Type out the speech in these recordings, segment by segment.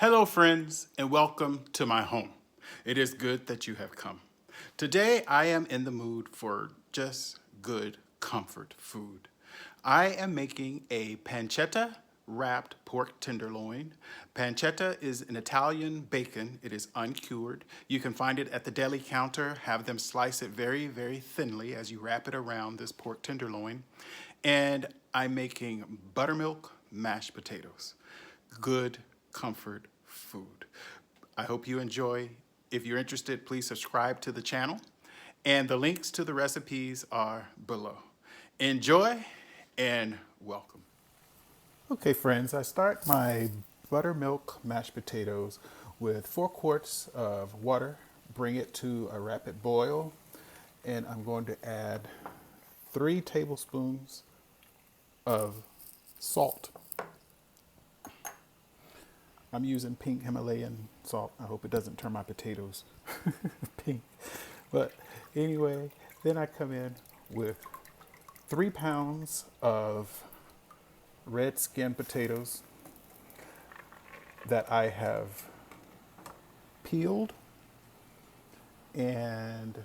Hello, friends, and welcome to my home. It is good that you have come. Today, I am in the mood for just good comfort food. I am making a pancetta wrapped pork tenderloin. Pancetta is an Italian bacon. It is uncured. You can find it at the deli counter. Have them slice it very, very thinly as you wrap it around this pork tenderloin. And I'm making buttermilk mashed potatoes. Good comfort food. I hope you enjoy. If you're interested, please subscribe to the channel. And the links to the recipes are below. Enjoy and welcome. Okay, friends, I start my buttermilk mashed potatoes with 4 quarts of water. Bring it to a rapid boil, and I'm going to add 3 tablespoons of salt. I'm using pink Himalayan salt. I hope it doesn't turn my potatoes pink. But anyway, then I come in with 3 pounds of red skin potatoes that I have peeled and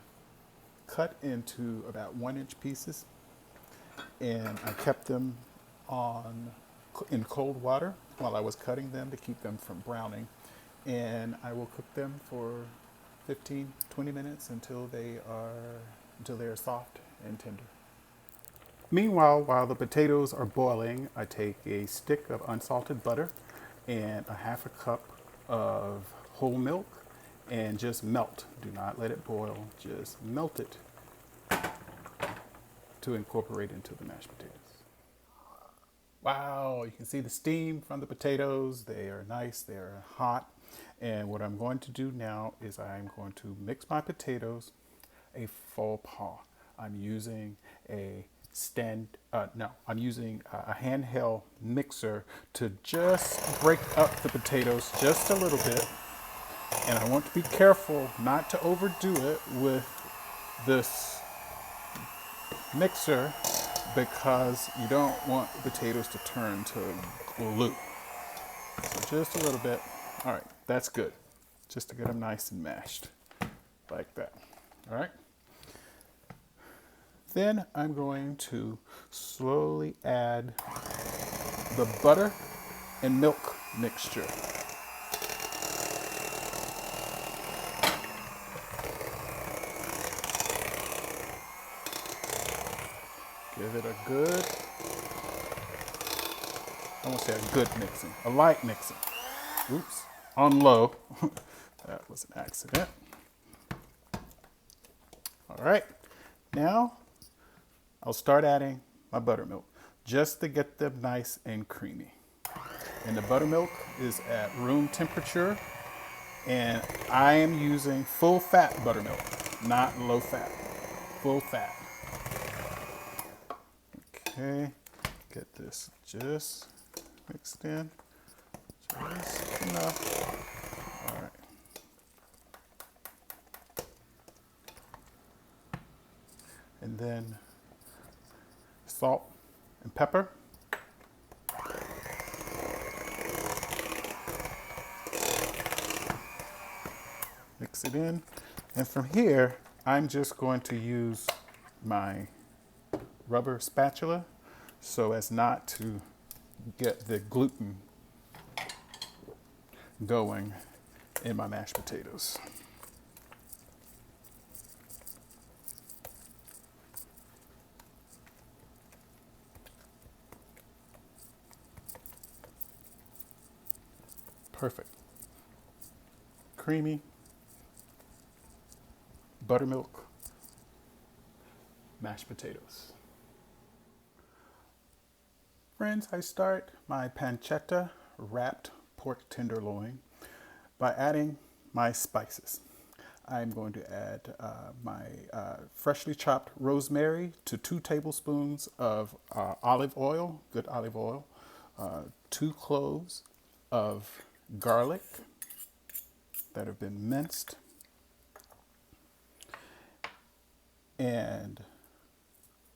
cut into about 1-inch pieces. And I kept them in cold water while I was cutting them to keep them from browning. And I will cook them for 15-20 minutes until they are soft and tender. Meanwhile, while the potatoes are boiling, I take a stick of unsalted butter and a 1/2 cup of whole milk and just melt. Do not let it boil, just melt it to incorporate into the mashed potatoes. Wow, you can see the steam from the potatoes. They are nice, they're hot. And what I'm going to do now is I'm going to mix my potatoes a faux pas. I'm using I'm using a handheld mixer to just break up the potatoes just a little bit. And I want to be careful not to overdo it with this mixer because you don't want the potatoes to turn to glue. So just a little bit. All right, that's good. Just to get them nice and mashed like that. All right. Then I'm going to slowly add the butter and milk mixture. Give it a good, I won't say a good mixing, a light mixing. Oops, on low. That was an accident. All right, now I'll start adding my buttermilk just to get them nice and creamy. And the buttermilk is at room temperature, and I am using full fat buttermilk, not low fat, full fat. Okay, get this just mixed in, just enough. All right. And then salt and pepper. Mix it in. And from here, I'm just going to use my rubber spatula so as not to get the gluten going in my mashed potatoes. Perfect. Creamy buttermilk mashed potatoes. Friends, I start my pancetta wrapped pork tenderloin by adding my spices. I'm going to add my freshly chopped rosemary to 2 tablespoons of olive oil, good olive oil, 2 cloves of garlic that have been minced, and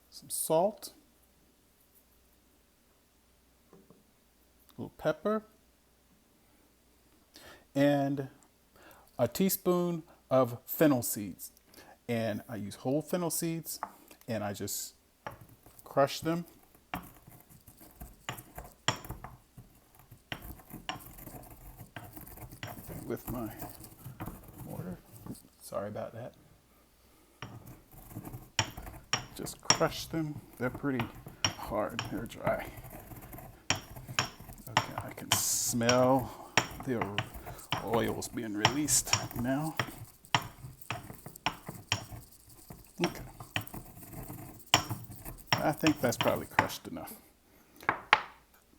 some salt, a little pepper, and a teaspoon of fennel seeds. And I use whole fennel seeds, and I just crush them. With my mortar. Sorry about that. Just crush them. They're pretty hard. They're dry. Okay, I can smell the oils being released now. Okay. I think that's probably crushed enough.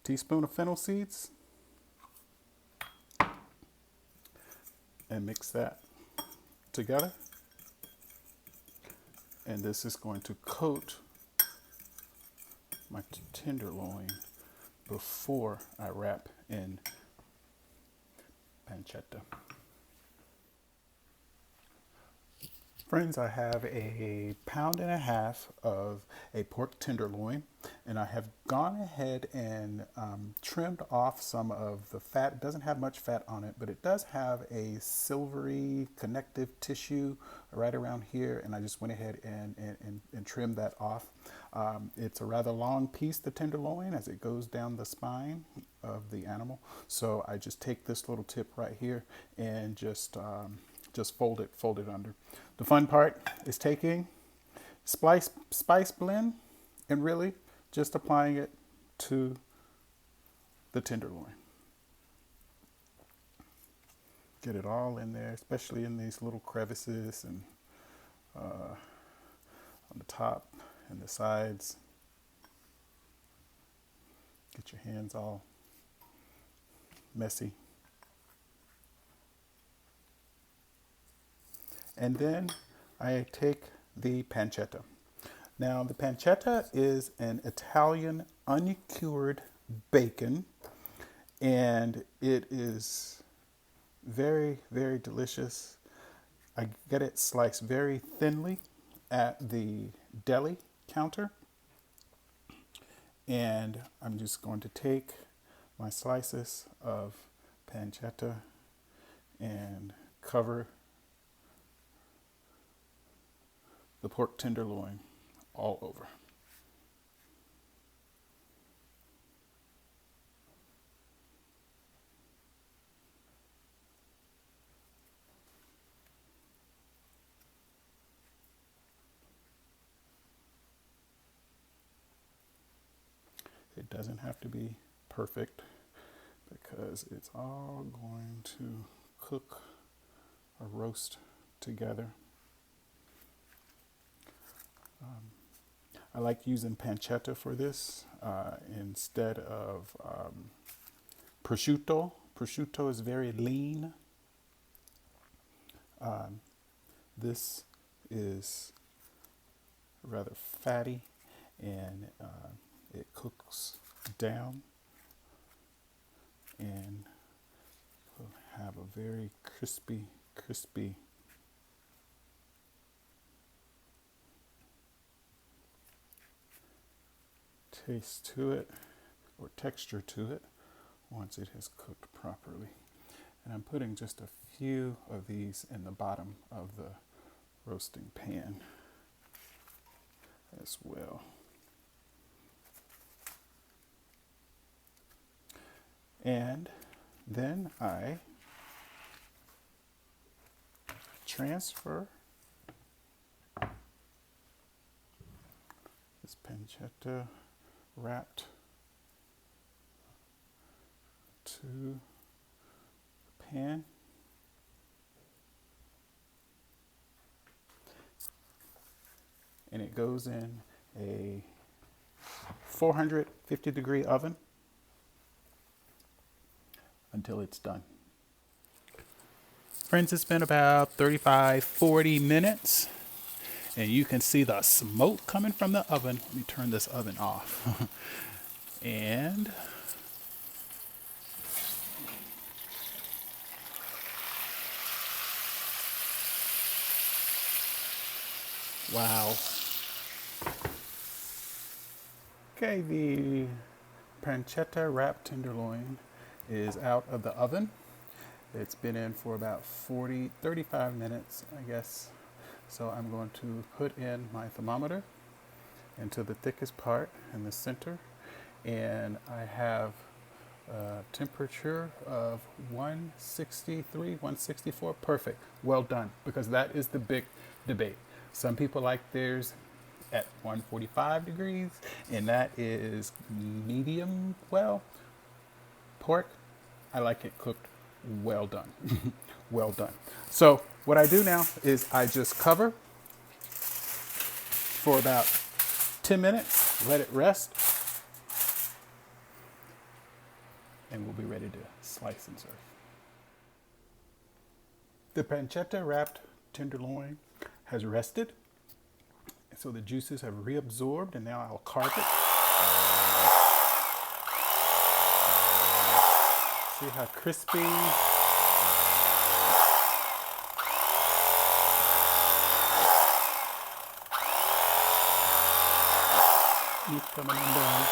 Teaspoon of fennel seeds. And mix that together. And this is going to coat my tenderloin before I wrap in pancetta. Friends, I have a 1.5 pounds of a pork tenderloin, and I have gone ahead and trimmed off some of the fat. It doesn't have much fat on it, but it does have a silvery connective tissue right around here, and I just went ahead and trimmed that off. It's a rather long piece, the tenderloin, as it goes down the spine of the animal. So I just take this little tip right here and just fold it under. The fun part is taking spice blend and really just applying it to the tenderloin. Get it all in there, especially in these little crevices and on the top and the sides. Get your hands all messy. And then I take the pancetta. Now the pancetta is an Italian uncured bacon, and it is very, very delicious. I get it sliced very thinly at the deli counter. And I'm just going to take my slices of pancetta and cover the pork tenderloin all over. It doesn't have to be perfect because it's all going to cook or roast together. I like using pancetta for this instead of prosciutto. Prosciutto is very lean. This is rather fatty, and it cooks down and will have a very crispy taste to it, or texture to it, once it has cooked properly. And I'm putting just a few of these in the bottom of the roasting pan as well. And then I transfer this pancetta wrapped to the pan. And it goes in a 450 degree oven until it's done. Friends, it's been about 35-40 minutes, and you can see the smoke coming from the oven. Let me turn this oven off. And wow. Okay, the pancetta wrapped tenderloin is out of the oven, It's been in for about 35 minutes, I guess. So I'm going to put in my thermometer into the thickest part in the center, and I have a temperature of 163, 164. Perfect. Well done, because that is the big debate. Some people like theirs at 145 degrees, and that is medium well. Pork, I like it cooked well done. Well done. So what I do now is I just cover for about 10 minutes, let it rest, and we'll be ready to slice and serve. The pancetta wrapped tenderloin has rested, so the juices have reabsorbed, and now I'll carve it. See how crispy. Meat coming undone.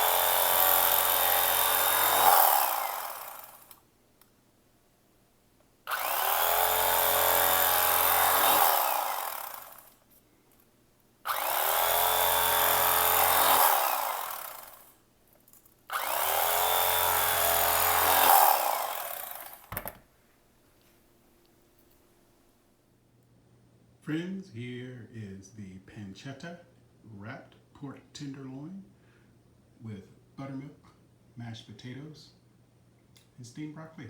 Friends, here is the pancetta wrapped pork tenderloin with buttermilk, mashed potatoes, and steamed broccoli.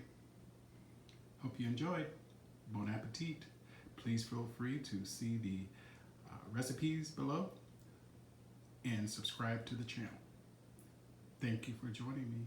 Hope you enjoyed. Bon appetit. Please feel free to see the recipes below and subscribe to the channel. Thank you for joining me.